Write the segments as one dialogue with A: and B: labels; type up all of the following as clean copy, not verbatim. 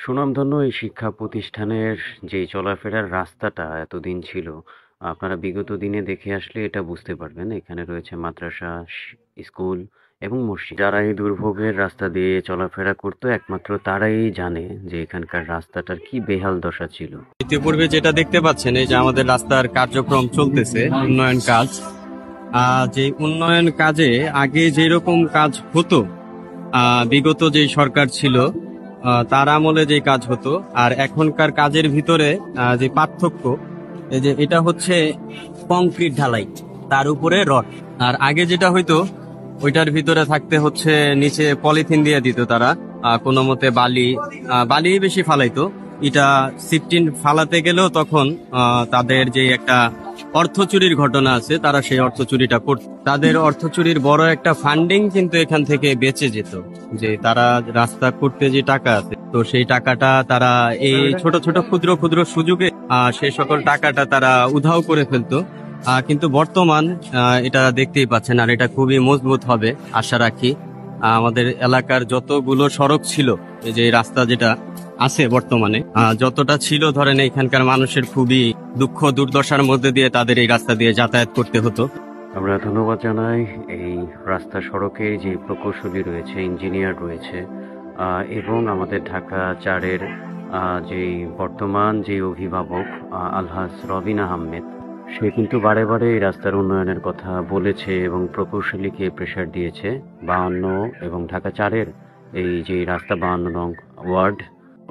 A: সুনামধন্য এই শিক্ষা প্রতিষ্ঠানের যেই চলাফেরার রাস্তাটা এতদিন ছিল, আপনারা বিগত দিনে দেখে আসলে এটা বুঝতে পারবেন। এখানে রয়েছে মাদ্রাসা, স্কুল এবং মসজিদ। যারা এই দুর্ভোগের রাস্তা দিয়ে চলাফেরা করতো একমাত্র তারাই জানে যে এখানকার রাস্তাটার কি বেহাল দশা ছিল।
B: ইতিপূর্বে যেটা দেখতে পাচ্ছেন, এই যে আমাদের রাস্তার কার্যক্রম চলতেছে, উন্নয়ন কাজ। যে উন্নয়ন কাজে আগে যেরকম কাজ হতো, বিগত যে সরকার ছিল তার আমলে যে কাজ হতো আর এখনকার কাজের ভিতরে যে পার্থক্য, এই যে এটা হচ্ছে কংক্রিট ঢালাই, তার উপরে রড। আর আগে যেটা হইতো ওইটার ভিতরে থাকতে হচ্ছে নিচে পলিথিন দিয়ে দিত তারা, কোনো মতে বালি বেশি ফালাইতো। এটা সিফটিন ফালাতে গেলেও তখন তাদের যে একটা অর্থ চুরির ঘটনা আছে, তারা সেই অর্থ চুরিটা করত। তাদের অর্থ চুরির বড় একটা ফান্ডিং কিন্তু এখান থেকে বেঁচে যেত, যে তারা রাস্তা করতে যে টাকা আছে, তো সেই টাকাটা তারা এই ছোট ছোট ক্ষুদ্র ক্ষুদ্র সুযোগে সেই সকল টাকাটা তারা উধাও করে ফেলতো। কিন্তু বর্তমান এটা দেখতেই পাচ্ছেন, আর এটা খুবই মজবুত হবে আশা রাখি। আমাদের এলাকার যতগুলো সড়ক ছিল, এই যে রাস্তা যেটা আছে বর্তমানে, যতটা ছিল ধরেন এখানকার মানুষের খুবই দুঃখ দুর্দশার মধ্যে দিয়ে তাদের এই রাস্তা দিয়ে যাতায়াত করতে হতো।
A: আমরা ধন্যবাদ জানাই এই রাস্তা সড়কে যে প্রকৌশলী রয়েছে, ইঞ্জিনিয়ার রয়েছে, এবং আমাদের ঢাকা ৪-এর যেই বর্তমান যে অভিভাবক আলহাজ রবিন আহমেদ, সে কিন্তু বারে বারে এই রাস্তার উন্নয়নের কথা বলেছে এবং প্রকৌশলীকে প্রেসার দিয়েছে। ৫২ এবং ঢাকা ৪-এর এই যে রাস্তা ৫২ নং ওয়ার্ড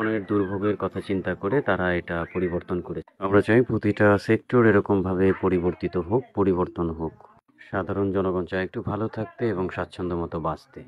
A: অনেক দুর্ভোগের কথা চিন্তা করে তারা এটা পরিবর্তন করেছে। আমরা চাই প্রতিটা সেক্টর এরকমভাবে পরিবর্তন হোক। সাধারণ জনগণ চায় একটু ভালো থাকতে এবং স্বাচ্ছন্দ্য মতো বাঁচতে।